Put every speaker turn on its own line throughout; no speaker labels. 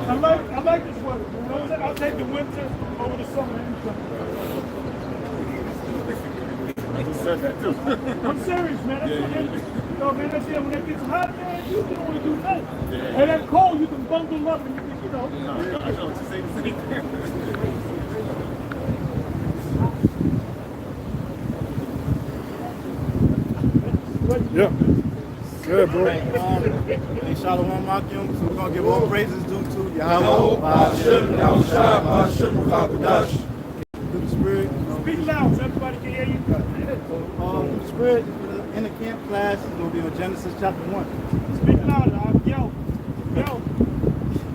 I like this weather. You know what I'm saying? I'll take the winter over the summer anytime. I'm serious, man. That's what you know, man, that's it. When it gets hot, man, you don't want to do nothing. And then cold, you can bundle up and you can, you know.
I know what to say.
Yeah.
Good, bro. Hey, Shalom Makim. So we're going to give all praises due to Yahweh. Through the Spirit.
Speak loud so everybody can hear you.
Through the Spirit, in the camp class, is going to be on Genesis chapter 1.
Speak louder. Yo.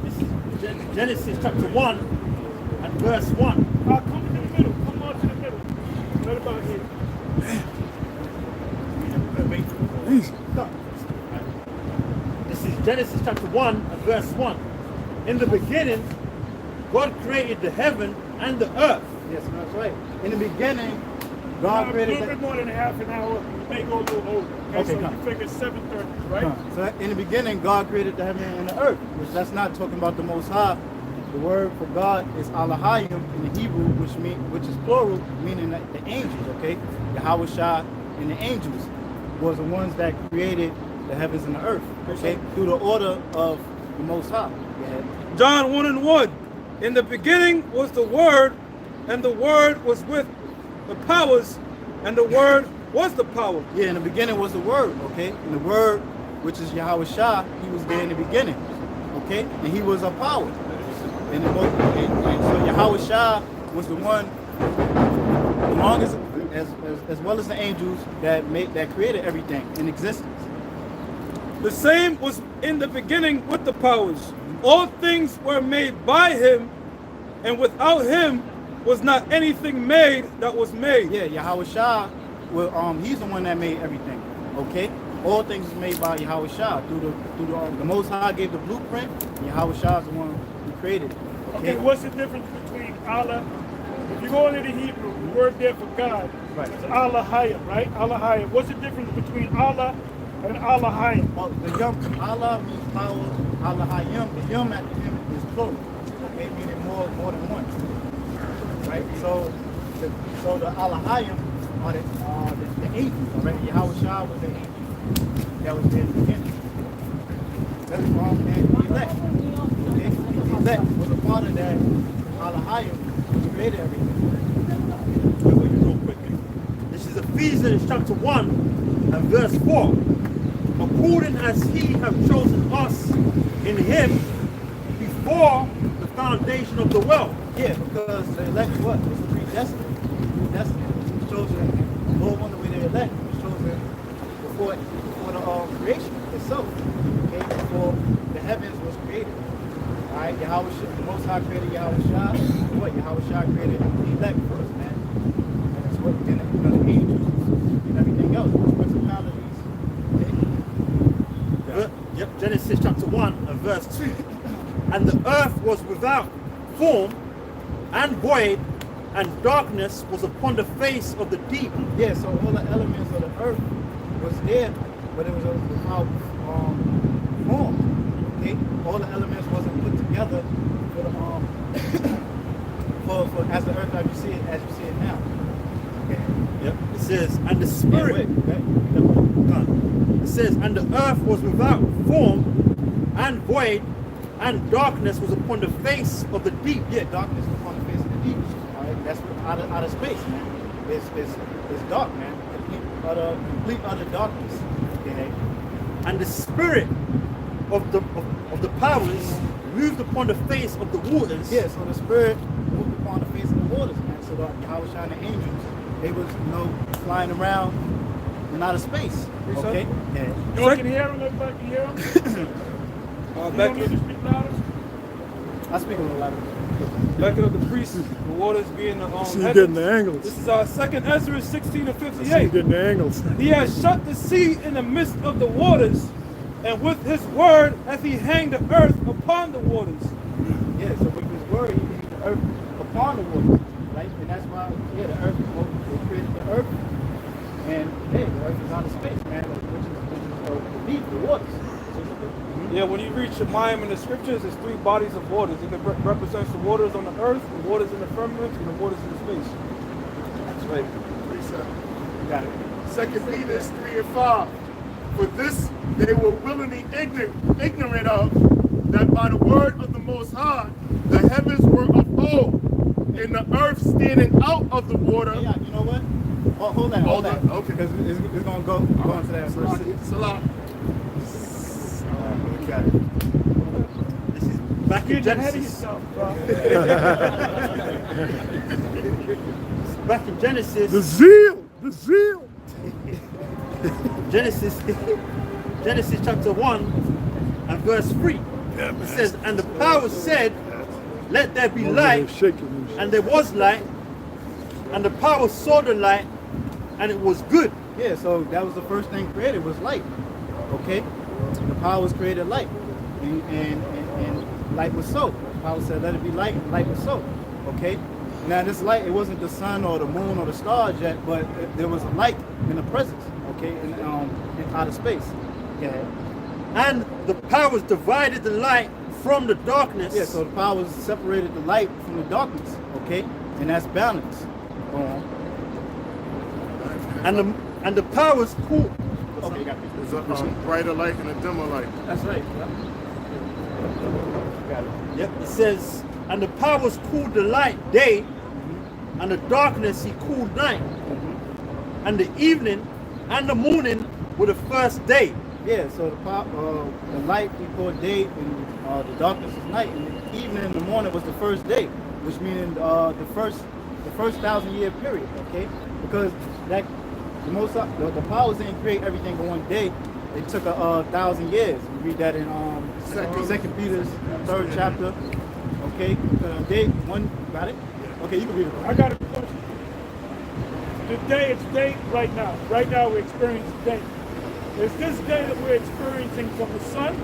This is Genesis chapter 1 and verse 1.
Come to the middle. Come on to the middle. Right about here. Stop.
This is Genesis chapter 1 and verse 1. In the beginning, God created the heaven and the earth.
Yes, that's right. In the beginning, God created
a little bit more than half an hour. You may go a little over. Okay, so you figure 7:30, right?
So in the beginning, God created the heaven and the earth, which that's not talking about the Most High. The word for God is Alahayim in the Hebrew, which is plural, meaning that the angels, okay? Yahweh Shah and the angels was the ones that created the heavens and the earth, okay? Through the order of the Most High.
John 1:1. In the beginning was the Word, and the Word was with the powers, and the Word was the power.
Yeah, in the beginning was the Word, okay? And the Word, which is Yahweh Shah, he was there in the beginning, okay? And he was a power. And so Yahweh Shah was the one, along as well as the angels that created everything in existence.
The same was in the beginning with the powers. All things were made by him, and without him was not anything made that was made.
Yeah, Yahweh Shah, well, he's the one that made everything. Okay, all things is made by Yahweh Shah through the Most High gave the blueprint. And Yahweh Shah is the one who created it.
Okay, what's the difference between Allah? If you go into the Hebrew, the word there for God is Allahayim, right? Allahayim. What's the difference between Allah and Allahayim?
Well, the yum, Allah means power. Allahayim, the yum at the end is plural. Okay, meaning more than one. Right. So the Allahayim are the angels. Already, Yahweh Shah was the angel that was there in the beginning. That's wrong, and the elect. Okay, the elect was a part of that Allahayim who created everything.
Real quickly. This is Ephesians chapter 1 and verse 4. According as he have chosen us in him before the foundation of the world.
Yeah, because the elect was predestined. He was chosen. Lord wonder where the elect was chosen before the creation itself. Okay, before the heavens was created. Alright, Yahweh Shah, the Most High created Yahweh Shah. What? Yahweh Shah created the elect first, man. And that's what the angels and everything else. Principalities. Okay?
Yep, Genesis chapter 1 and verse 2. And the earth was without form and void, and darkness was upon the face of the deep.
Yeah, so all the elements of the earth was there, but it was without form. Okay, all the elements wasn't put together for the for as the earth as you see it now. Okay.
Yep. It says, and the spirit. It says, and the earth was without form and void, and darkness was upon the face of the deep.
Yeah, darkness was upon the face of the deep. All right, that's out of space, man. It's dark, man. Complete utter darkness. Okay.
And the spirit of the powers moved upon the face of the waters.
Yeah, so the spirit moved upon the face of the waters, man. So the Yahweh Shah and the angels, they was flying around in outer space. Okay. Yeah.
You can hear them. Everybody can hear them.
Back
you speak louder.
I speak a little louder.
Backing up the priests, the waters being the
She's
heavens.
getting the angles.
This is our second Ezra 16 and
She's
58.
getting the angles.
He has shut the sea in the midst of the waters, and with his word hath he hanged the earth upon the waters.
Yeah, so with his word, he made the earth upon the waters, right? And that's why, yeah, the earth, they created the earth, and hey, the earth is out of space, man, which is deep, the waters.
Yeah, when you read Shemayim in the scriptures is 3 bodies of waters. It represents the waters on the earth, the waters in the firmament, and the waters in the space.
That's right. You got it.
2 Peter 3 and 5. For this they were willingly ignorant of, that by the word of the Most High, the heavens were of old, and the earth standing out of the water.
Yeah, you know what? Oh, hold that.
Okay.
Because it's going to go into that verse.
Salah.
You got it.
This is back in
Get ahead of
Genesis.
yourself, bro.
Back in Genesis.
zeal.
Genesis chapter 1 and verse 3. It says, and the power said, let there be light, and there was light, and the power saw the light, and it was good.
Yeah, so that was the first thing created was light. Okay? The power was created light. And light was so. The power said, let it be light, and light was so. Okay? Now this light, it wasn't the sun or the moon or the stars yet, but there was a light in the presence, okay, in outer space. Okay.
And the powers divided the light from the darkness.
Yeah, so the powers separated the light from the darkness, okay, and that's balance.
And the powers cool.
Okay, you got it.
There's a brighter light and a dimmer light.
That's right. Yeah. Got it.
Yep. It says, and the powers cooled the light day, and the darkness he cooled night, and the evening and the morning were the first day.
Yeah, so the light we call day, and the darkness is night, and the evening and the morning was the first day, which means the first 1,000-year period. Okay, because that the powers didn't create everything in one day. It took 1,000 years. We read that in Second Peter's 3rd chapter. Okay, day one. Got it? Okay, you can read it.
I got a question. The day it's day right now. Right now we're experiencing day. Is this day that we're experiencing from the sun?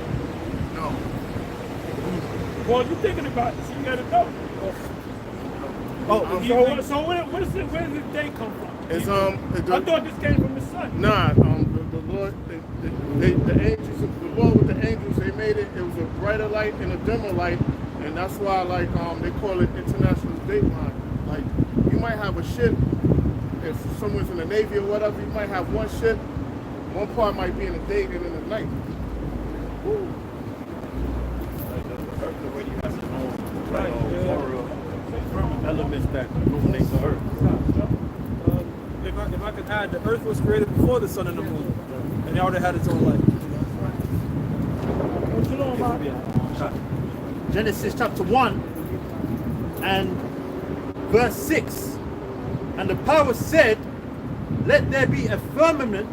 No. Well, you're thinking about it, so you gotta know. So where does this day come from?
It's
I thought this came from the sun.
nah. The Lord, the angels, the Lord with the angels, they made it. It was a brighter light and a dimmer light, and that's why they call it international dateline. Like you might have a ship, if someone's in the Navy or whatever, you might have one ship. One part might be in the day and in the night.
Elements that illuminate the earth.
If I could add, the earth was created before the sun and the moon, and it already had its own light.
What you know about it?
Genesis chapter 1 and verse 6. And the power said, let there be a firmament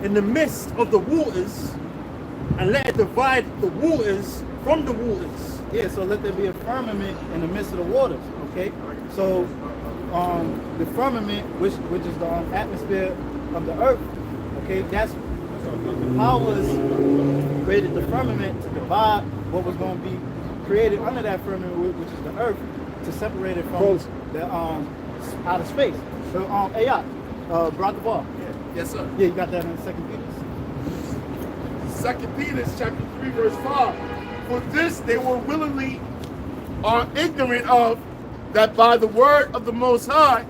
in the midst of the waters, and let it divide the waters from the waters.
Yeah, so let there be a firmament in the midst of the waters. Okay, so the firmament, which is the atmosphere of the earth. Okay, that's the powers created the firmament to divide what was going to be created under that firmament, which is the earth, to separate it from the outer space. So Ayat, brought the ball.
Yes, sir.
Yeah, you got that in 2 Peter.
2 Peter chapter 3 verse 5. For this they were willingly ignorant of, that by the word of the Most High,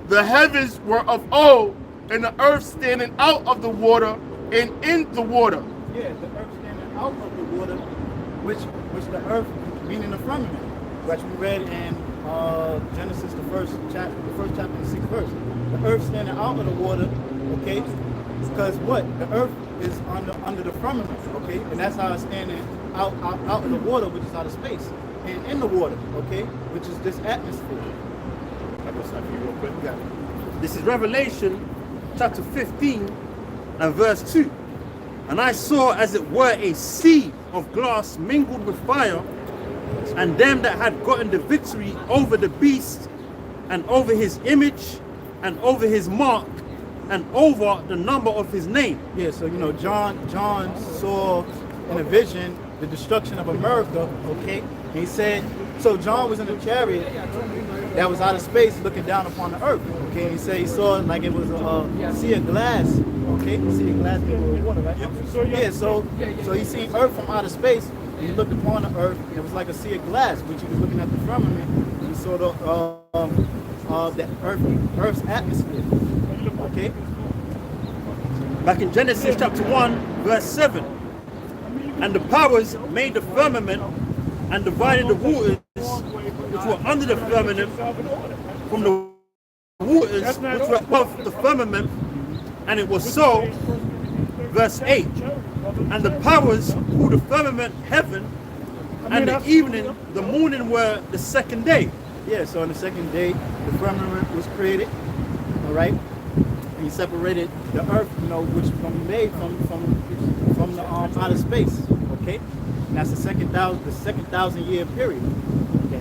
the heavens were of old, and the earth standing out of the water and in the water.
Yeah, the earth standing out of the water, which the earth meaning the firmament, which we read in Genesis the first chapter and the 6th verse. The earth standing out of the water, okay? Because what? The earth is under the firmament, okay? And that's how it's standing out of the water, which is out of space, and in the water, okay? Which is this atmosphere.
This is Revelation chapter 15 and verse 2. And I saw as it were a sea of glass mingled with fire, and them that had gotten the victory over the beast, and over his image, and over his mark, and over the number of his name.
Yeah, so John saw in a vision the destruction of America, okay? And he said, so John was in a chariot that was out of space looking down upon the earth, okay? And he said he saw it like it was a sea of glass, okay? Okay, you see the glass people with water, right? Yeah, so you see Earth from outer space, and you looked upon the Earth, and it was like a sea of glass, which you was looking at the firmament, and you saw the Earth's atmosphere. Okay?
Back in Genesis chapter 1, verse 7. And the powers made the firmament and divided the waters which were under the firmament from the waters which were above the firmament, and it was so. Verse 8. And the powers called the firmament heaven, and the evening, the morning were the second day.
Yeah, so on the second day, the firmament was created, all right? And he separated the earth, which was going to be made from the outer space, okay? And that's the second 1,000-year period. Okay.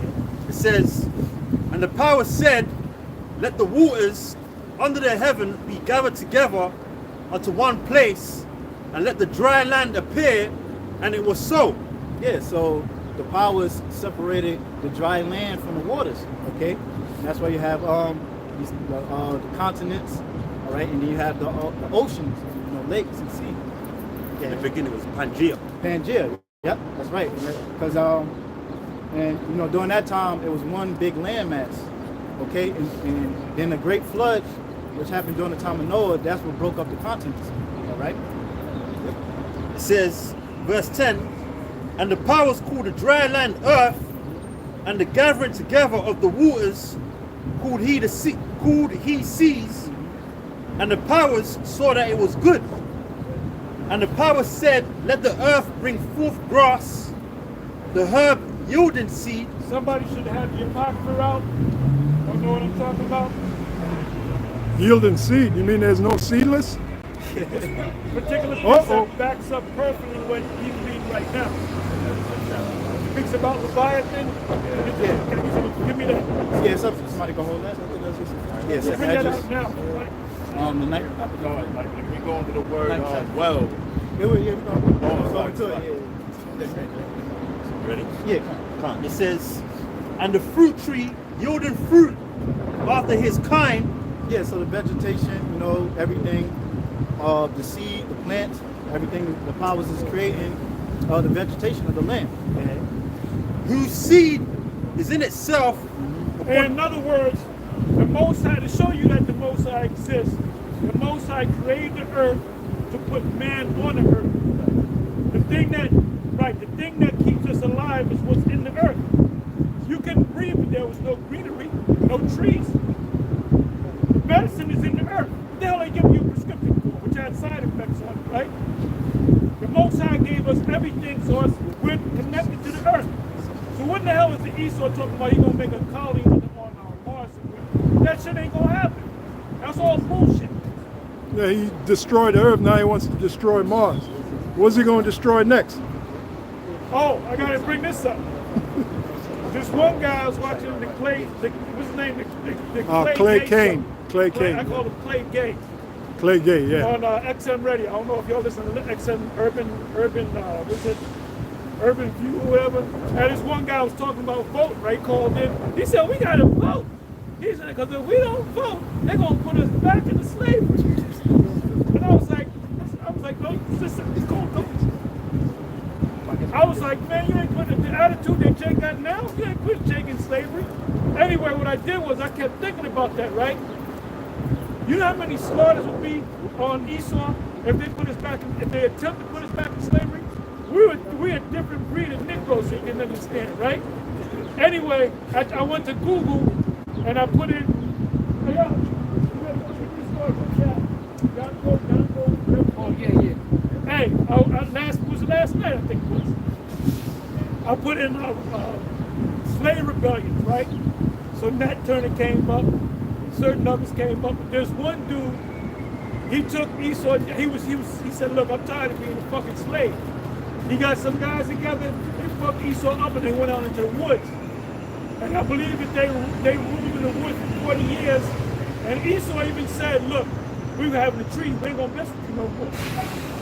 It says, and the power said, let the waters under the heaven be gathered together unto one place, and let the dry land appear, and it was so.
Yeah, so the powers separated the dry land from the waters, okay? And that's why you have the continents, all right? And then you have the oceans, lakes and sea.
In the beginning it was Pangea.
Pangea, yep, that's right. Because and during that time it was one big landmass, okay? And then the Great Flood, which happened during the time of Noah, that's what broke up the continents, all right?
It says, verse 10, and the powers called the dry land earth, and the gathering together of the waters called he seas, and the powers saw that it was good. And the powers said, let the earth bring forth grass, the herb yielding seed.
Somebody should have the apocrypha out. Don't know what I'm talking about?
Yielding seed. You mean there's no seedless?
Particular precept backs up perfectly what he's reading right now. Speaks about Leviathan. Give me that.
Yeah, somebody can hold that. Yes,
Bring that out now.
The night.
Like we go into the word well.
Yeah, we're going to it.
Ready?
Yeah, come on.
It says, and the fruit tree yielding fruit after his kind.
Yeah, so the vegetation, everything, the seed, the plants, everything the powers is creating, the vegetation of the land.
Okay. Whose seed is in itself.
In other words, the Most High, to show you that the Most High exists, the Most High created the earth to put man on the earth. The thing that keeps us alive is what's in the earth. You can breathe, but there was no greenery, no trees. The medicine is in the earth. What the hell they give you a prescription for, which had side effects on it, right? The Most High gave us everything, so we're connected to the earth. So what the hell is the Esau talking about? He's gonna make a colony on Mars? That shit ain't gonna happen. That's all bullshit.
Yeah, he destroyed the earth, now he wants to destroy Mars. What's he going to destroy next?
Oh, I gotta bring this up. This one guy I was watching what's his name? The
Clay
Gay
Kane.
show.
Clay Kane.
I call him Clay Gay.
Clay Gay, yeah.
On XM Radio. I don't know if y'all listen to XM Urban View or whatever. And this one guy was talking about voting, right? Called in. He said, we gotta vote. He said, because if we don't vote, they're gonna put us back into slavery. And I was like, no, sister, it's called vote. I was like, man, you ain't putting the attitude that Jake got now, you ain't putting Jake in slavery. Anyway, what I did was I kept thinking about that, right? You know how many slaughters would be on Esau if they attempt to put us back in slavery? We're a different breed of Negroes, so you can understand, right? Anyway, I went to Google and I put in, oh yeah. Hey, last night I think it was. I put in slave rebellions, right? So Nat Turner came up, certain others came up, but there's one dude, he took Esau, he said, look, I'm tired of being a fucking slave. He got some guys together, they fucked Esau up and they went out into the woods. And I believe that they ruled in the woods for 40 years. And Esau even said, look, we were having a tree, we ain't gonna mess with you no more.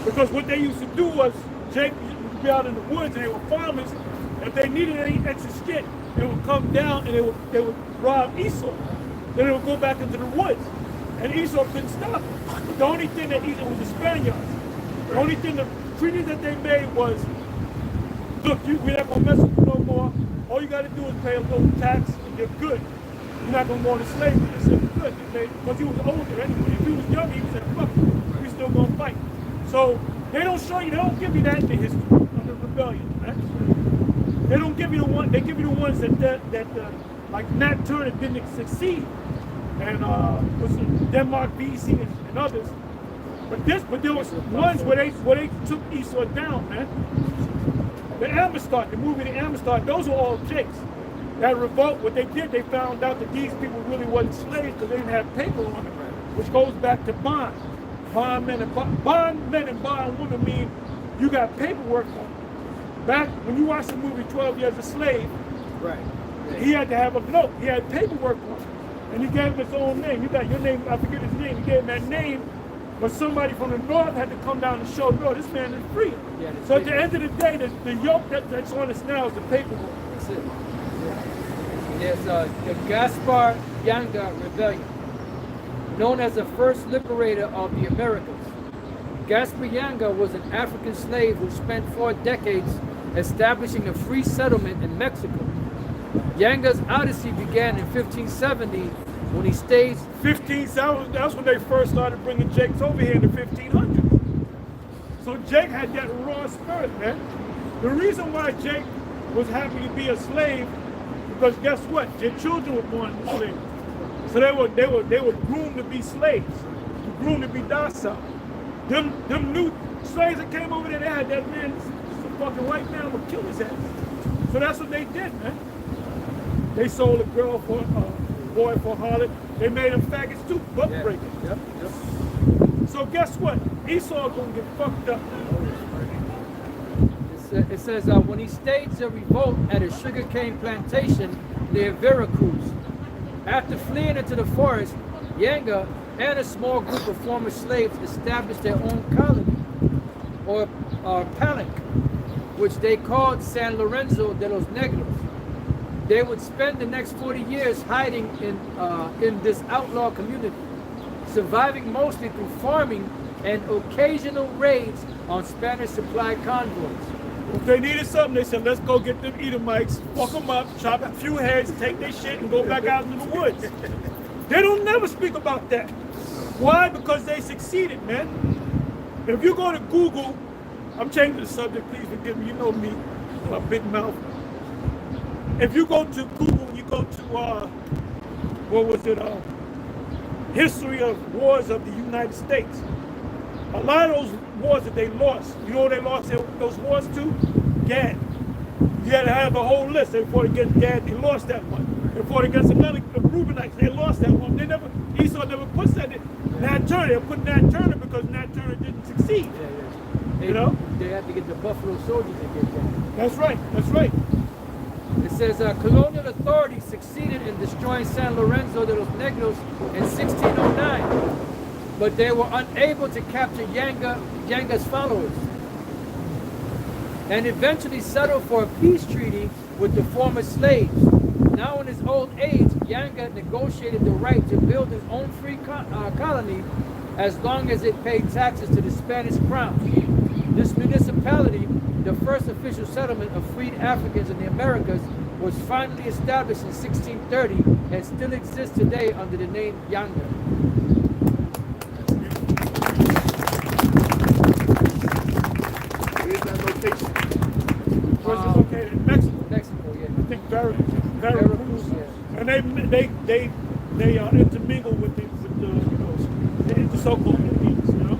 Because what they used to do was, Jake would be out in the woods and they were farmers. If they needed any extra shit, they would come down and they would rob Esau. Then they would go back into the woods. And Esau couldn't stop it. The only thing that Esau was the Spaniards. The only thing, the treaty that they made was, look, we're not going to mess with you no more. All you got to do is pay a little tax and you're good. You're not going to go into slavery. They said, good. Because he was older anyway. If he was young, he said, fuck it. We still going to fight. So they don't show you, they don't give you that in the history of the rebellion, right? They don't give you the one, they give you the ones that like Nat Turner didn't succeed. And was Denmark, BC, and others. But there was ones where they took Esau down, man. The Amistad, the movie The Amistad, those were all jakes. That revolt, what they did, they found out that these people really wasn't slaves because they didn't have paper on them, which goes back to bond. Bondmen and bondwomen mean you got paperwork on them. Back when you watch the movie 12 Years a Slave,
Right.
he had to have a note. He had paperwork on him. And he gave him his own name. You got your name, I forget his name. He gave him that name, but somebody from the north had to come down and show, no, this man is free.
Yeah,
so at the end of the day, the yoke that's on us now is the paperwork.
That's it. There's the Gaspar Yanga Rebellion, known as the first liberator of the Americas. Gaspar Yanga was an African slave who spent 4 decades establishing a free settlement in Mexico. Yanga's odyssey began in 1570 when he staged
1570, that's when they first started bringing Jakes over here in the 1500s. So Jake had that raw spirit, man. The reason why Jake was happy to be a slave, because guess what? Their children were born into slavery. So they were groomed to be slaves, groomed to be docile. Them new slaves that came over there, they had that man, a fucking white man would kill his ass. So that's what they did, man. They sold a girl for a boy for a harlot. They made them faggots too, butt breakers.
Yep.
So guess what? Esau gonna get fucked up.
It says when he staged a revolt at a sugarcane plantation near Veracruz. After fleeing into the forest, Yanga and a small group of former slaves established their own colony, or palanque, which they called San Lorenzo de los Negros. They would spend the next 40 years hiding in this outlaw community, surviving mostly through farming and occasional raids on Spanish supply convoys.
If they needed something, they said, let's go get them Edomites, fuck them up, chop a few heads, take their shit, and go back out into the woods. They don't never speak about that. Why? Because they succeeded, man. If you go to Google, I'm changing the subject, please forgive me, you know me, my big mouth. If you go to Google, you go to, history of wars of the United States. A lot of those wars that they lost, you know they lost those wars to? Gad. You had to have a whole list. They fought against Gad, they lost that one. They fought against another, the Reubenites, they lost that one. Esau never puts that in. Nat Turner, they put Nat Turner because Nat Turner didn't succeed.
They,
you know?
They had to get the Buffalo Soldiers to get that.
That's right, that's right.
It says colonial authorities succeeded in destroying San Lorenzo de los Negros in 1609, but they were unable to capture Yanga's followers, and eventually settled for a peace treaty with the former slaves. Now in his old age, Yanga negotiated the right to build his own free colony as long as it paid taxes to the Spanish crown. This municipality, the first official settlement of freed Africans in the Americas, was finally established in 1630 and still exists today under the name Yanga.
Where's that location?
Where's it located? In Mexico.
Mexico, yeah.
I think Veracruz.
Yeah.
And they intermingle with the so-called Indians, you know.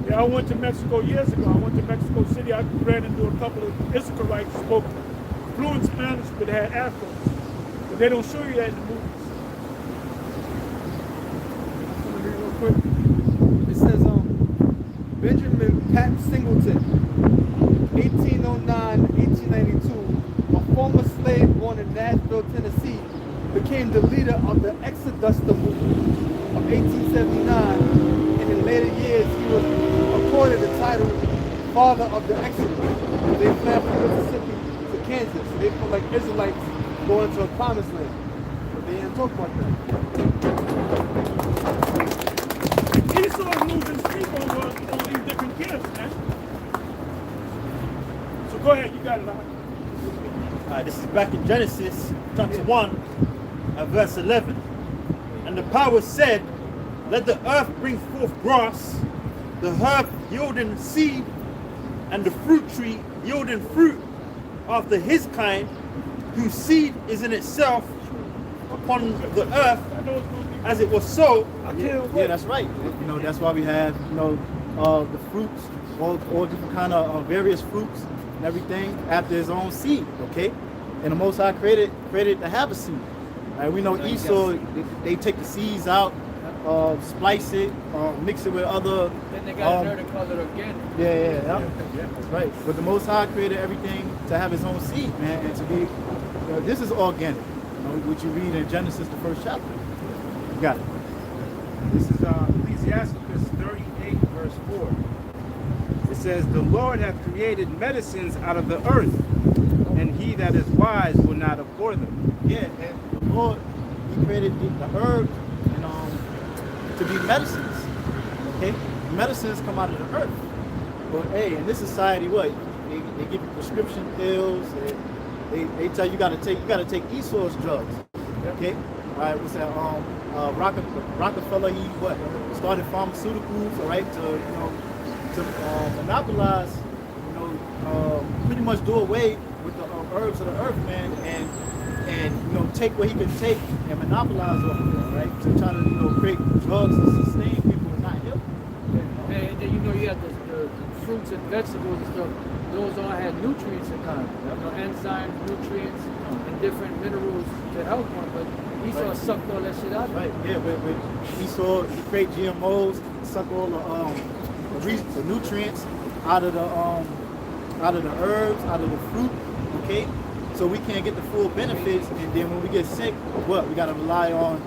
Yeah, I went to Mexico years ago. I went to Mexico City. I ran into a couple of Iscarites who spoke fluent Spanish but had afros. But they don't show you that in the movies. I'm gonna read real quick.
It says, Benjamin Pat Singleton, 1809-1892, a former slave born in Nashville, Tennessee, became the leader of the Exoduster movement of 1879, and in later years he was accorded the title Father of the Exodus. They fled from Mississippi to Kansas. They felt like Israelites going to a promised land. They didn't talk about that.
Esau losing sleep over these different gifts, man. So go ahead, you got it, Lord.
This is back in Genesis chapter 1 and verse 11. And the power said, let the earth bring forth grass, the herb yielding seed, and the fruit tree yielding fruit after his kind, whose seed is in itself upon the earth, as it was so.
Yeah, that's right. You know, that's why we have, you know, the fruits, all different kind of various fruits and everything after his own seed, okay? And the Most High created to have a seed. Right? We know Esau, they take the seeds out, splice it, mix it with other.
Then they got another call it organic.
Yeah, that's right. But the Most High created everything to have his own seed, man, and to be. This is organic, you know, which you read in Genesis, the 1st chapter. You got it.
This is Ecclesiasticus 38, verse 4. It says, the Lord hath created medicines out of the earth, and he that is wise will not abhor them.
Yeah, and the Lord, he created the herbs and to be medicines. Okay? Medicines come out of the earth. But hey, in this society, what? They give you prescription pills, they tell you you gotta take Esau's drugs. Okay? Alright, what's that? Rockefeller, he started pharmaceuticals, alright, to monopolize, pretty much do away with the herbs of the earth, man, and take what he could take and monopolize off of it, right? To try to create drugs to sustain people and not help.
And then you have the fruits and vegetables and stuff. Those all had nutrients in them, enzymes, nutrients, and different minerals to help one. But Esau sucked all that shit out of it.
Right. Yeah. With Esau, he create GMOs, suck all the nutrients out of the herbs, out of the fruit. Okay. So we can't get the full benefits, and then when we get sick, what? We gotta rely on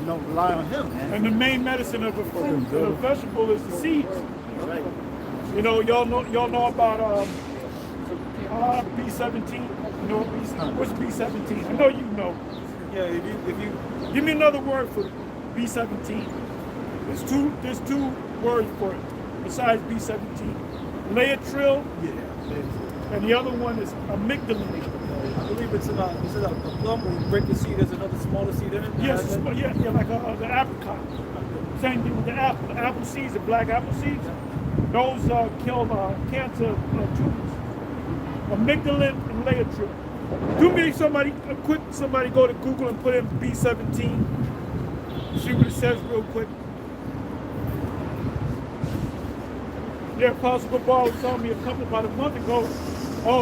him, man.
And the main medicine of a fruit and a vegetable is the seeds.
Right.
You know, y'all know about B17. You know what's B17? I know you know. Yeah, if you give me another word for B17. There's two words for it besides B17. Laetril, and the other one is amygdalin.
I believe it's in a plum where you break the seed, there's another smaller seed in it.
Yes, like the apricot. Same thing with the apple. The apple seeds, the black apple seeds, those kill cancer tumors. Amygdalin and Laetril. Do me somebody go to Google and put in B17. See what it says real quick. Yeah, Apostle Ball was telling me about a month ago,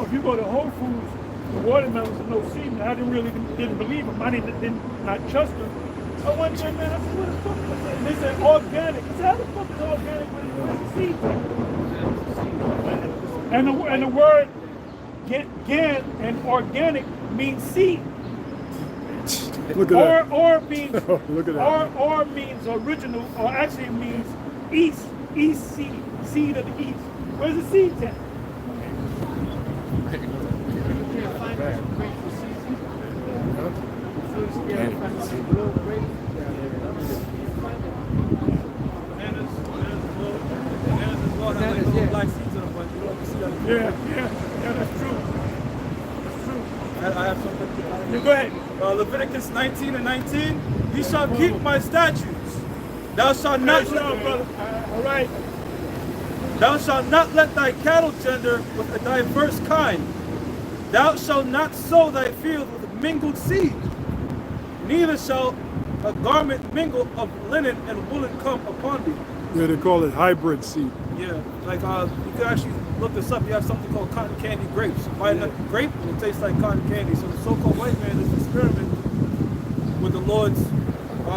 if you go to Whole Foods, the watermelons are no seed. I didn't believe them. I did not trust them. I went there, man, I said, what the fuck is that? They said organic. I said, how the fuck is organic when it's seed? And the word gan and organic means seed.
Look at that.
Or means
Look at that.
or means original, or actually means east seed, seed of the east. Where's the seeds at? Yeah, that's true.
I have something.
Yeah, go ahead.
Leviticus 19 and 19. Ye shall keep my statutes. Thou shalt not
brother. All right.
Thou shalt not let thy cattle gender with a diverse kind. Thou shalt not sow thy field with mingled seed. Neither shall a garment mingle of linen and woolen come upon thee.
Yeah, they call it hybrid seed.
Yeah, like you can actually look this up. You have something called cotton candy grapes. You bite a grape and it tastes like cotton candy. So the so-called white man is experimenting with the Lord's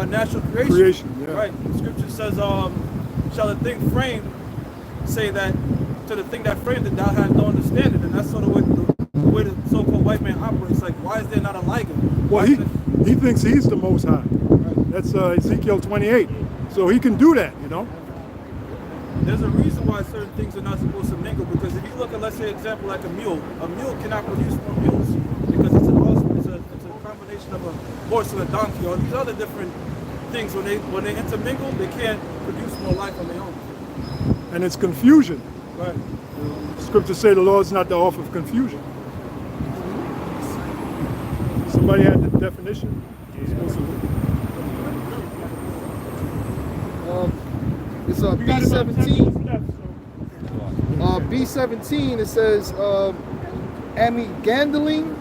natural creation.
Yeah.
Right. The scripture says, shall the thing framed say that to the thing that framed it, thou hast no understanding. And that's sort of what the way the so-called white man operates. Like, why is there not a ligon?
Well, he thinks he's the Most High.
Right.
That's Ezekiel 28. So he can do that,
There's a reason why certain things are not supposed to mingle, because if you look at, let's say, example like a mule cannot produce more mules because it's a combination
combination of a horse and a donkey, or these other different things. When they intermingle, they can't produce no life on their own.
And it's confusion.
Right.
Scriptures say the Lord's not the author of confusion. Somebody had the definition?
It's B17. B17, it says amygdalin.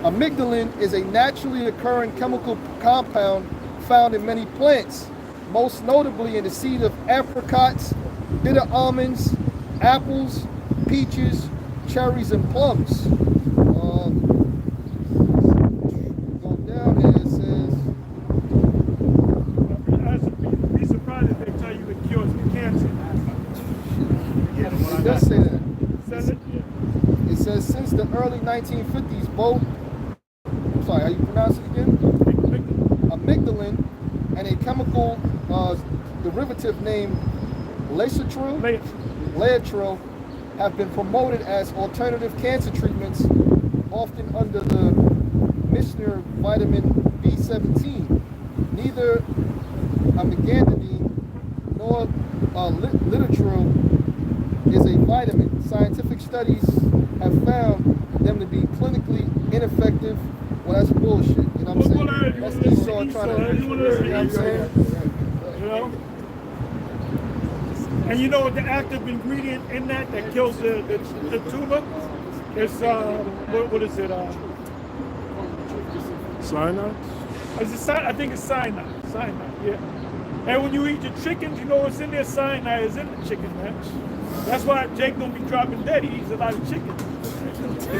Amygdalin is a naturally occurring chemical compound found in many plants, most notably in the seed of apricots, bitter almonds, apples, peaches, cherries, and plums. Go down here, it says.
I'd be surprised if they tell you it cures cancer.
It does say that.
Says it? Yeah.
It says since the early 1950s, both, sorry, how you pronounce it again? Amygdalin and a chemical derivative named Laetrile have been promoted as alternative cancer treatments, often under the Mishnah vitamin B17. Neither amygdalin nor Laetrile is a vitamin. Scientific studies have found them to be clinically ineffective. Well, that's bullshit. You know what I'm saying? That's Esau trying to. You know what I'm saying?
You know? And you know what the active ingredient in that kills the tumor? It's what is it? Cyanide? I think it's cyanide. Cyanide, yeah. And when you eat your chickens, you know what's in there? Cyanide is in the chicken, man. That's why Jake don't be dropping dead. He eats a lot of chicken.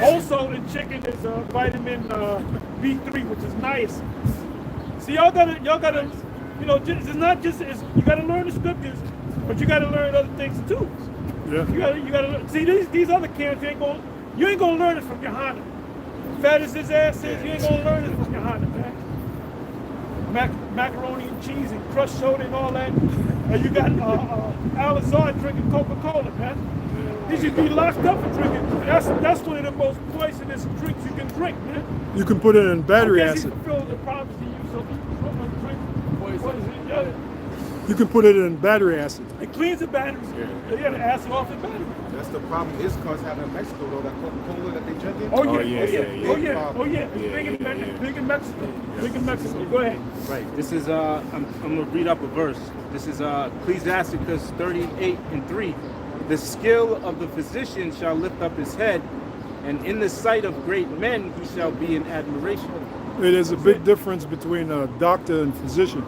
Also, in chicken is vitamin B3, which is niacin. See, y'all gotta, you know, it's not just you gotta learn the scriptures, but you gotta learn other things too. Yeah. You gotta see these other camps. You ain't gonna learn it from Yohana. Fat as his ass is, you ain't gonna learn it from Yohana, man. Macaroni and cheese and crushed soda and all that. And you got Al-Azhar drinking Coca-Cola, man. He should be locked up for drinking. That's one of the most poisonous drinks you can drink, man. You can put it in battery
I guess
acid.
you fulfill the prophecy you so drink poison.
Yeah. You can put it in battery acid. It cleans the batteries. Yeah, the acid off the battery.
That's the problem his cars have in Mexico, though, that Coca-Cola that they drinking.
Oh yeah, Big in Mexico. Big in Mexico. Go ahead.
Right. This is I'm gonna read up a verse. This is Ecclesiasticus 38:3. The skill of the physician shall lift up his head, and in the sight of great men he shall be in admiration.
It is a big difference between a doctor and physician.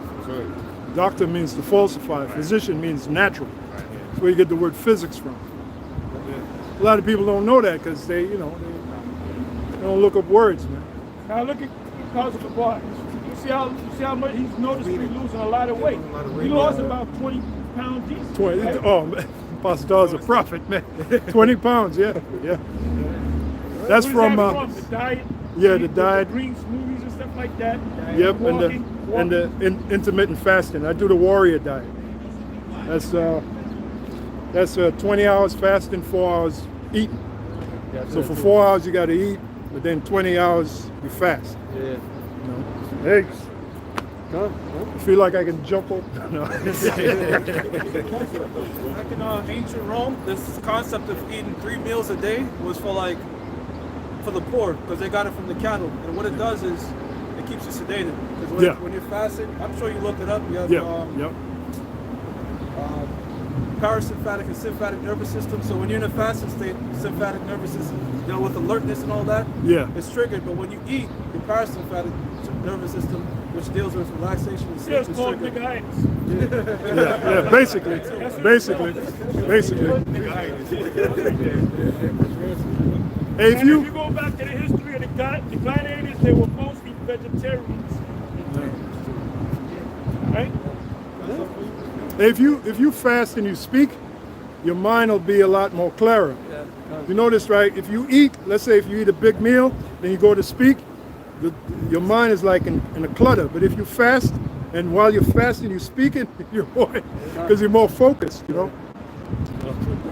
Doctor means to falsify. Physician means natural. That's where you get the word physics from. A lot of people don't know that because they don't look up words, man. Now look at cause of the bar. You see how much he's noticeably losing a lot of weight. He lost about 20 pounds each. 20. Right? Oh, Pastor is a prophet, man. 20 pounds, yeah. That's from
the diet.
Yeah, the diet.
The green smoothies and stuff like that.
Yep, walking. And the intermittent fasting. I do the warrior diet. That's 20 hours fasting, 4 hours eating. So for 4 hours you got to eat, but then 20 hours you fast.
Yeah.
You know? Hey, I feel like I can jump up. No.
Back in ancient Rome, this concept of eating 3 meals a day was for the poor, because they got it from the cattle. And what it does is it keeps you sedated. Because when you're fasting, I'm sure you looked it up. You have parasympathetic and sympathetic nervous system. So when you're in a fasting state, sympathetic nervous system deal with alertness and all that.
Yeah.
It's triggered. But when you eat, your parasympathetic nervous system, which deals with relaxation and sleep,
It's
is
called
triggered.
yeah, basically. Hey, if you
go back to the history of the gladiators, they were mostly vegetarians. Right?
if you fast and you speak, your mind will be a lot more clearer. You notice, right? If you eat, let's say if you eat a big meal, then you go to speak, your mind is like in a clutter. But if you fast, and while you're fasting, you're speaking, because you're more focused, you know?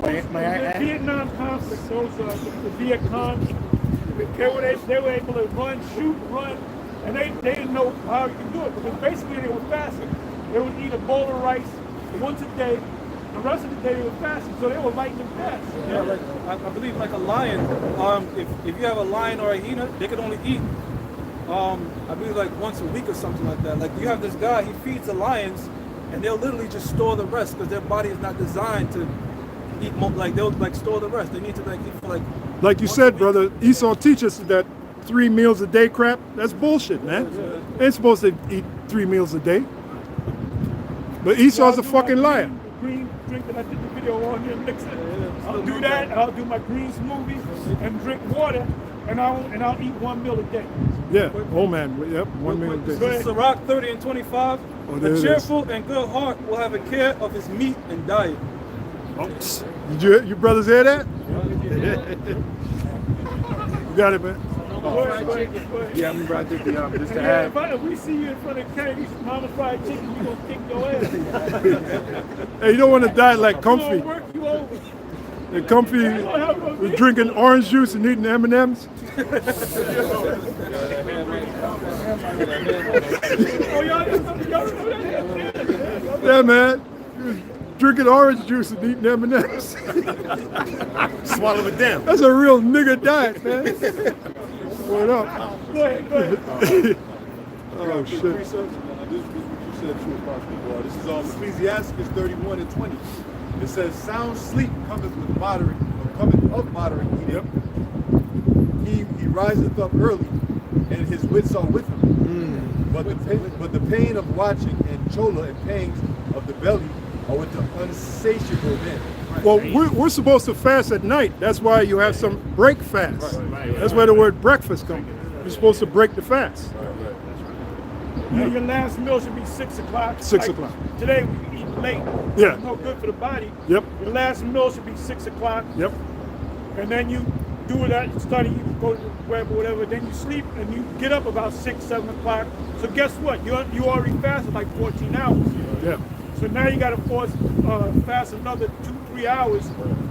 The Vietnam conflict, the Viet Cong,
They were able to run, shoot, run, and they didn't know how you could do it because basically they were fasting. They would eat a bowl of rice once a day. The rest of the day they were fasting, so they were light and fast.
Yeah, like I believe like a lion. If you have a lion or a hyena, they could only eat. I believe like once a week or something like that. Like you have this guy, he feeds the lions, and they'll literally just store the rest because their body is not designed to eat. Like they'll like store the rest. They need to like eat for
like you said, brother. Esau teaches that 3 meals a day crap. That's bullshit, man. They ain't supposed to eat 3 meals a day. But Esau's a fucking liar.
Green drink that I did the video on here, mix it. I'll do that. I'll do my green smoothie and drink water, and I'll eat 1 meal a day.
Yeah. Oh man. Yep. 1 meal a day.
This is Sirach 30 and 25.
Oh, there
a
it
cheerful and good heart will have a care of his meat and diet.
Oh, did you brothers hear that? You got it, man.
Yeah, I remember I did the just to
Yeah,
add.
if we see you in front of Kennedy's Mama Fried Chicken, we gonna kick your ass.
Hey, you don't want to die like
We
Comfy.
gonna work you over.
And Comfy was drinking orange juice and eating M&Ms.
Oh, y'all remember that?
Yeah, man. He was drinking orange juice and eating M&Ms.
Swallow it down.
That's a real nigga diet, man. Word up.
Go ahead.
Oh, shit.
Research, and this is what you said true, Apostle Paul. This is Ecclesiastes 31 and 20. It says, sound sleep cometh with moderate, or cometh of moderate eating. He riseth up early, and his wits are with him. But the pain of watching and chola and pangs of the belly are with the unsatiable men.
Well, we're supposed to fast at night. That's why you have some break fast. That's where the word breakfast comes. You're supposed to break the fast.
Yeah, your last meal should be 6 o'clock.
6 o'clock.
Today we eat late.
Yeah.
It's no good for the body.
Yep.
Your last meal should be 6 o'clock.
Yep.
And then you do it at study, you go to the web or whatever, then you sleep and you get up about 6, 7 o'clock. So guess what? You already fasted like 14 hours.
Yeah.
So now you gotta fast another 2-3 hours.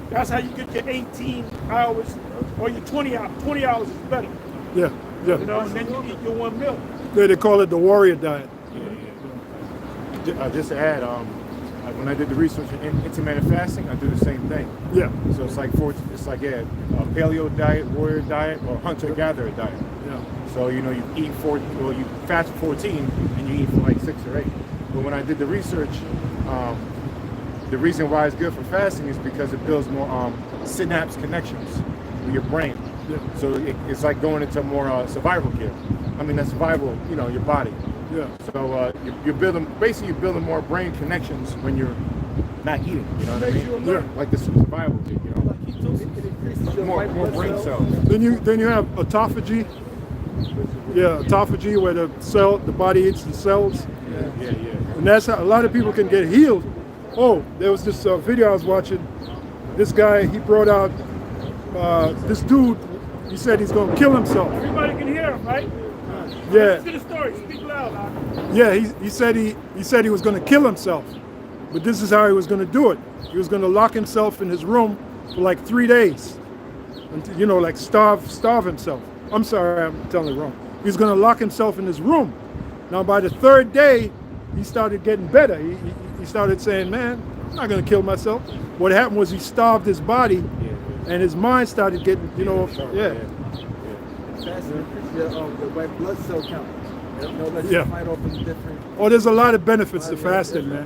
That's how you get your 18 hours or your 20 hours. 20 hours is better.
Yeah. Yeah.
You know, and then you eat your 1 meal.
They call it the warrior diet.
Just to add, when I did the research in intermittent fasting, I do the same thing.
Yeah.
So it's like paleo diet, warrior diet, or hunter-gatherer diet.
Yeah.
So you you fast for 14 and you eat for like 6 or 8. But when I did the research, the reason why it's good for fasting is because it builds more synapse connections with your brain.
Yeah.
So it's like going into more survival gear. I mean, that's survival, your body.
Yeah.
So you're building more brain connections when you're not eating. You know what I mean?
Yeah.
Like the survival gear. More brain cells.
Then you have autophagy. Yeah, autophagy, where the body eats the cells.
Yeah.
And that's how a lot of people can get healed. Oh, there was this video I was watching. This guy, he brought out this dude. He said he's going to kill himself.
Everybody can hear him, right?
Yeah.
Listen to the story. Speak loud, huh?
Yeah, he said he was going to kill himself, but this is how he was going to do it. He was going to lock himself in his room for like 3 days, until, like starve himself. I'm sorry, I'm telling it wrong. He was going to lock himself in his room. Now by the 3rd day, he started getting better. He started saying, "Man, I'm not going to kill myself." What happened was he starved his body, and his mind started getting, yeah.
The white blood cell count.
Yeah.
Fight off in different.
Oh, there's a lot of benefits to fasting, man.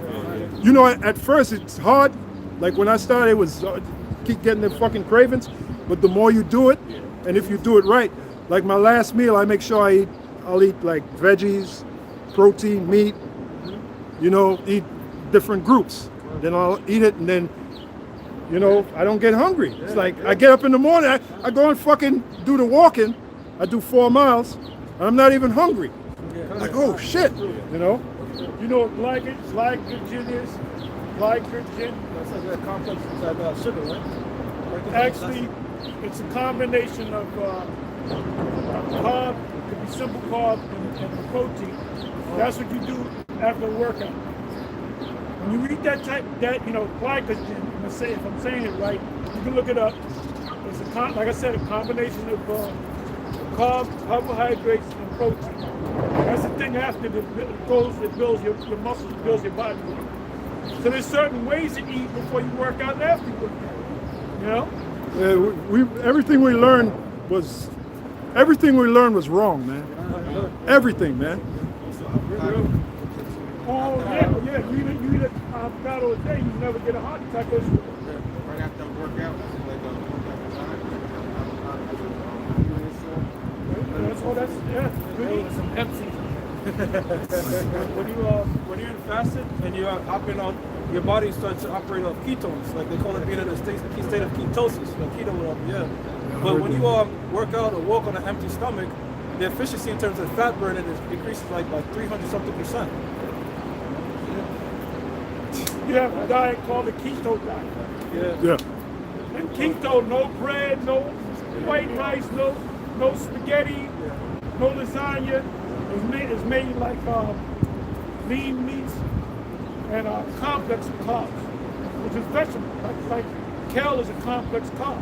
At first it's hard. Like when I started, it was keep getting the fucking cravings. But the more you do it, and if you do it right, like my last meal, I make sure I'll eat like veggies, protein, meat. Eat different groups. Then I'll eat it, and then I don't get hungry. It's like I get up in the morning, I go and fucking do the walking. I do 4 miles, and I'm not even hungry. Like, oh shit,
You know what glycogen is? Glycogen.
That's like a complex inside sugar, right?
Actually, it's a combination of carb, it could be simple carb and protein. That's what you do after a workout. When you eat that glycogen, if I'm saying it right, you can look it up. It's like I said, a combination of carbohydrates, and protein. That's the thing after that builds your muscles, builds your body. So there's certain ways to eat before you work out and after you work out. You know?
Yeah, everything we learned was wrong, man. Everything, man.
Oh yeah. You eat avocado a day, you never get a heart attack.
Right after I work out,
Good. Some empty.
when you're fasted and you're operating on, your body starts to operate off ketones, like they call it being in a state of ketosis, like keto whatever, yeah. But when you work out or walk on an empty stomach, the efficiency in terms of fat burning increases like by 300-something%.
You have a diet called the keto diet.
Yeah.
And keto, no bread, no white rice, no spaghetti, no lasagna. It's made like lean meats and a complex of carbs, which is vegetable. Like kale is a complex carb.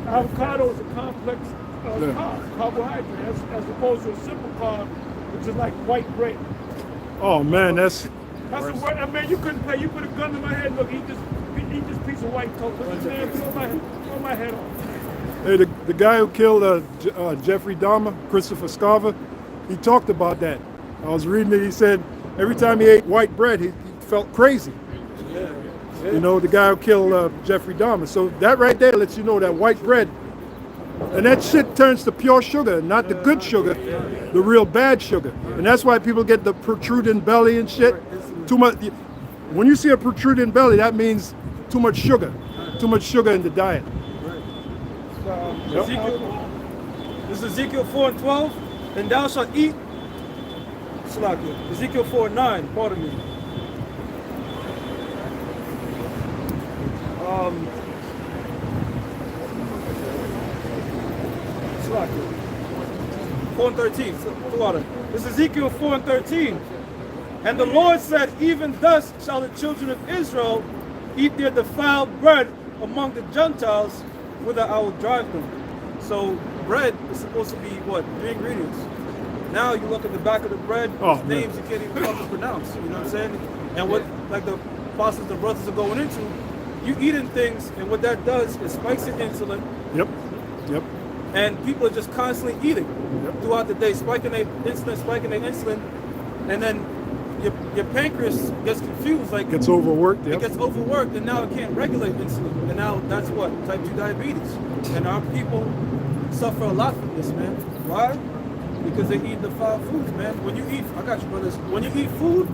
Avocado is a complex carb, carbohydrate, as opposed to a simple carb, which is like white bread.
Oh man,
That's the word. I mean, you couldn't play. You put a gun to my head. Look, eat this piece of white toast. Man, throw my head off.
Hey, the guy who killed Jeffrey Dahmer, Christopher Scarver, he talked about that. I was reading it. He said every time he ate white bread, he felt crazy.
Yeah.
You know, the guy who killed Jeffrey Dahmer. So that right there lets you know that white bread, and that shit turns to pure sugar, not the good sugar, the real bad sugar. And that's why people get the protruding belly and shit. Too much. When you see a protruding belly, that means too much sugar in the diet.
This is Ezekiel 4:12, and thou shalt eat. Ezekiel 4:9, pardon me. Slakia. 4:13. This is Ezekiel 4:13. And the Lord said, even thus shall the children of Israel eat their defiled bread among the Gentiles, whither I will drive them. So bread is supposed to be what? 3 ingredients. Now you look at the back of the bread, names you can't even fucking pronounce. You know what I'm saying? And what like the apostles and brothers are going into, you eating things, and what that does is spikes your insulin.
Yep.
And people are just constantly eating throughout the day, spiking their insulin, and then your pancreas gets confused, like
gets overworked.
It gets overworked, and now it can't regulate insulin, and now that's what type 2 diabetes. And our people suffer a lot from this, man. Why? Because they eat defiled foods, man. When you eat, I got you, brothers. When you eat food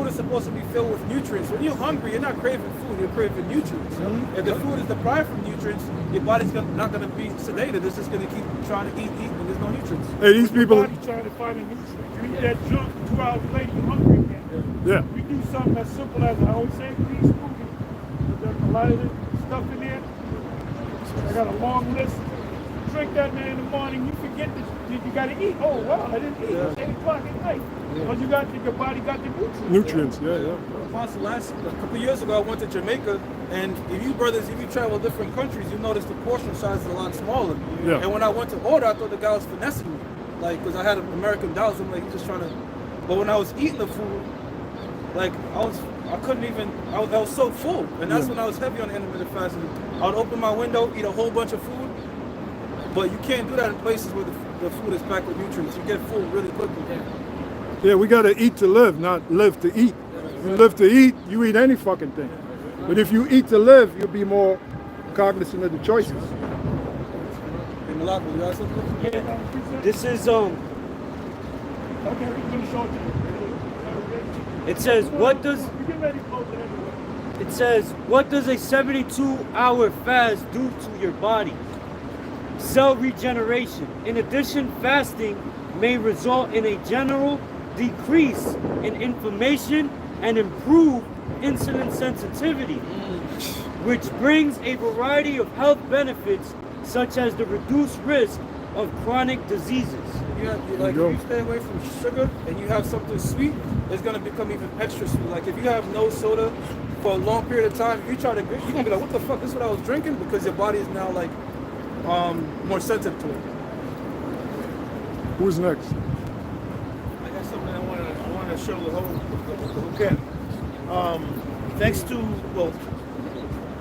is supposed to be filled with nutrients. When you're hungry, you're not craving food, you're craving nutrients. If the food is deprived from nutrients, your body's not going to be sedated. It's just going to keep trying to eat, and there's no nutrients.
Hey, these people.
Your body's trying to find a nutrient. You eat that junk, 2 hours later, you're hungry again.
Yeah.
We do something as simple as, I always say, please smoothie. There's a lot of this stuff in there. I got a long list. Drink that, man, in the morning. You forget this. You got to eat. Oh, wow, I didn't eat. It's 8 o'clock at night. Because your body got the nutrients.
Yeah.
Apostle, a couple of years ago, I went to Jamaica, and if you travel different countries, you notice the portion size is a lot smaller.
Yeah.
And when I went to order, I thought the guy was finessing me, like, because I had American dollars. I'm like, he's just trying to. But when I was eating the food, like, I was so full, and that's when I was heavy on intermittent fasting. I would open my window, eat a whole bunch of food, but you can't do that in places where the food is packed with nutrients. You get full really quickly.
Yeah, we got to eat to live, not live to eat. You live to eat, you eat any fucking thing. But if you eat to live, you'll be more cognizant of the choices.
This is It says what does a 72-hour fast do to your body? Cell regeneration. In addition, fasting may result in a general decrease in inflammation and improve insulin sensitivity, which brings a variety of health benefits such as the reduced risk of chronic diseases.
If you stay away from sugar and you have something sweet, it's going to become even extra sweet. Like if you have no soda for a long period of time, if you try to, you're going to be like, what the fuck, this is what I was drinking? Because your body is now like more sensitive to it.
Who's next?
I got something I want to show the whole camp. Thanks to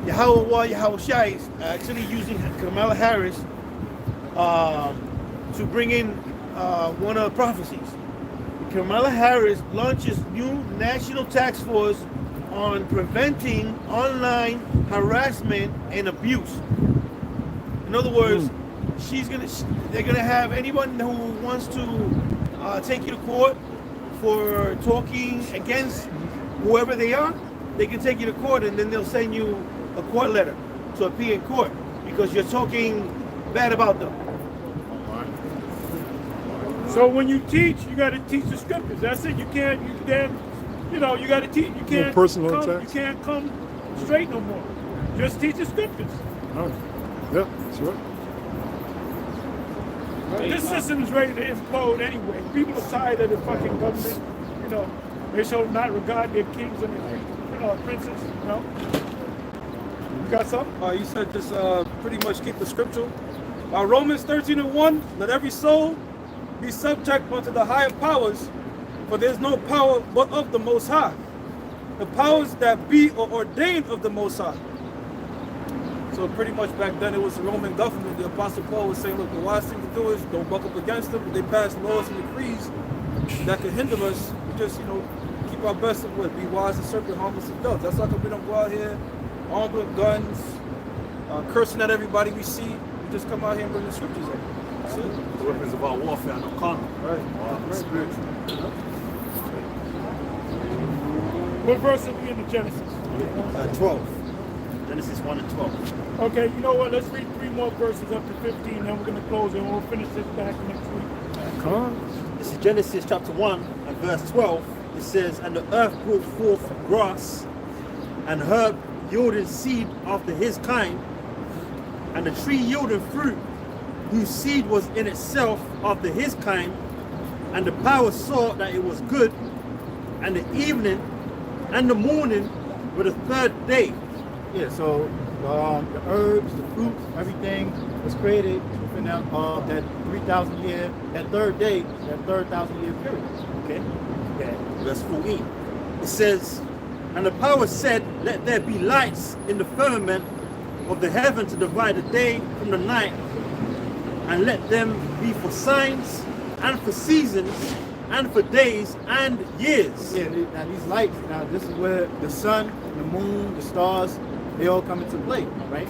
Yahweh Shai is actually using Kamala Harris to bring in one of the prophecies. Kamala Harris launches new national task force on preventing online harassment and abuse. In other words, they're gonna have anyone who wants to take you to court for talking against whoever they are, they can take you to court, and then they'll send you a court letter to appear in court because you're talking bad about them.
So when you teach, you got to teach the scriptures. That's it. You can't. You got to teach. You can't.
Personal
come,
attacks.
You can't come straight no more. Just teach the scriptures.
Oh, yeah, that's right.
This system is ready to implode anyway. People are tired of the fucking government. They shall not regard their kings and their princes. You got something?
You said just pretty much keep the scripture. Romans 13:1, let every soul be subject unto the higher powers, for there is no power but of the Most High. The powers that be are ordained of the Most High. So pretty much back then it was the Roman government. The Apostle Paul was saying, look, the wise thing to do is don't buck up against them. They pass laws and decrees that can hinder us. We just, keep our best of what? Be wise as serpent, harmless as doves. That's how come we don't go out here armed with guns, cursing at everybody we see. We just come out here and bring the scriptures in. That's it.
The weapons of our warfare are not carnal.
Right.
Spiritual.
What verse are we in the Genesis?
12. Genesis 1 and 12.
Okay, you know what? Let's read 3 more verses up to 15, then we're going to close and we'll finish this back next week.
Come on.
This is Genesis chapter 1 and verse 12. It says, and the earth brought forth grass and herb yielding seed after his kind, and the tree yielding fruit whose seed was in itself after his kind, and the power saw that it was good, and the evening and the morning were the third day.
Yeah, so the herbs, the fruit, everything was created within that 3,000 year, that third day, that 3,000 year period.
Okay? Yeah. Verse 14. It says, and the power said, let there be lights in the firmament of the heaven to divide the day from the night, and let them be for signs and for seasons and for days and years.
Yeah, now these lights, now this is where the sun, the moon, the stars, they all come into play, right?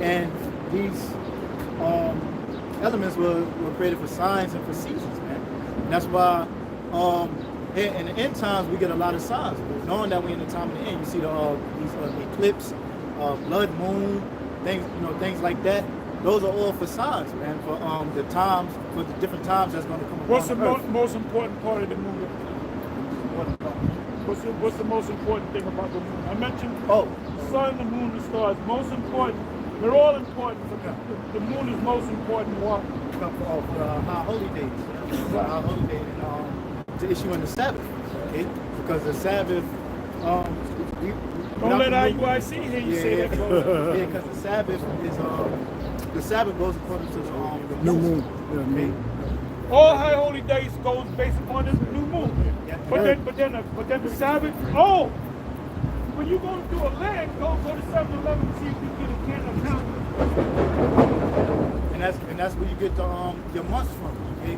And these elements were created for signs and for seasons, man. And that's why in the end times we get a lot of signs. Knowing that we're in the time of the end, you see these eclipse, blood moon, things like that. Those are all for signs, man, for the times, for the different times that's going to come upon
What's the
earth.
most important part of the moon? What's the most important thing about the moon? I mentioned the sun, the moon, the stars. Most important. They're all important, but the moon is most important. Why?
For high holy days. For high holy days, and to issue on the Sabbath, okay? Because the Sabbath,
don't let IUIC hear you say that.
Yeah, because the Sabbath is the Sabbath goes according to the
New moon. Yeah,
okay?
moon.
All high holy days goes based upon the new moon.
Yeah.
But then the Sabbath. Oh, when you go to do a leg, go to 7-Eleven and see if you get a can of milk.
And that's where you get your months from. Okay,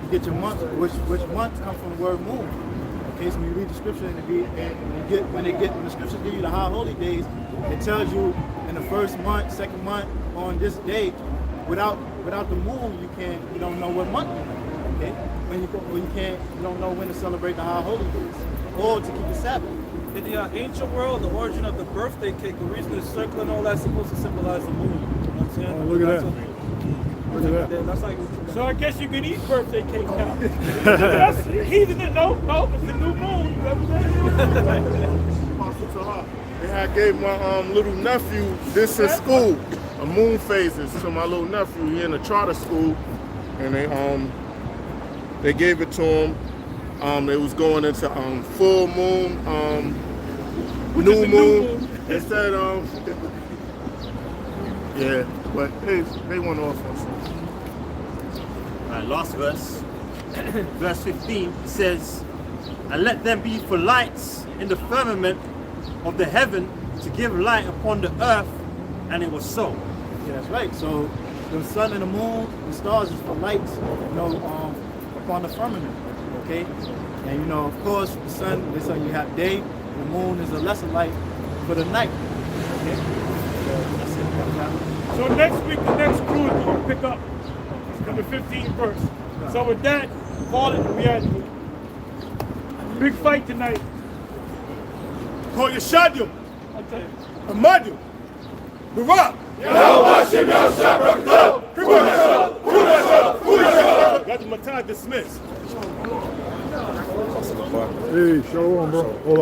you get your months. Which months come from the word moon. Okay, so when you read the scripture when the scriptures give you the high holy days, it tells you in the first month, second month, on this day, without the moon, you don't know what month you're in. Okay, you don't know when to celebrate the high holy days or to keep the Sabbath.
In the ancient world, the origin of the birthday cake, the reason it's circle and all that's supposed to symbolize the moon. You know what I'm saying?
Oh, look at that. Look at that.
That's like.
So I guess you can eat birthday cake now. That's heathen. No, it's the new moon.
And I gave my little nephew this in school, a moon phases to my little nephew. He in a charter school, and they gave it to him. It was going into full moon, new moon. It said Yeah, but they went off on something.
Alright, last verse. Verse 15 says, and let them be for lights in the firmament of the heaven to give light upon the earth, and it was so.
Yeah, that's right. So the sun and the moon, the stars is for lights, upon the firmament. Okay, and of course, the sun. This you have day. The moon is a lesser light for the night. Okay, so that's it.
So next week, the next crew is going to pick up number 15 verse. So with that, call it reality. Big fight tonight.
Call your shadow.
I'll tell you.
Amadu. Barak. That's Matai dismissed.
Hey, shalom, bro. Hold on.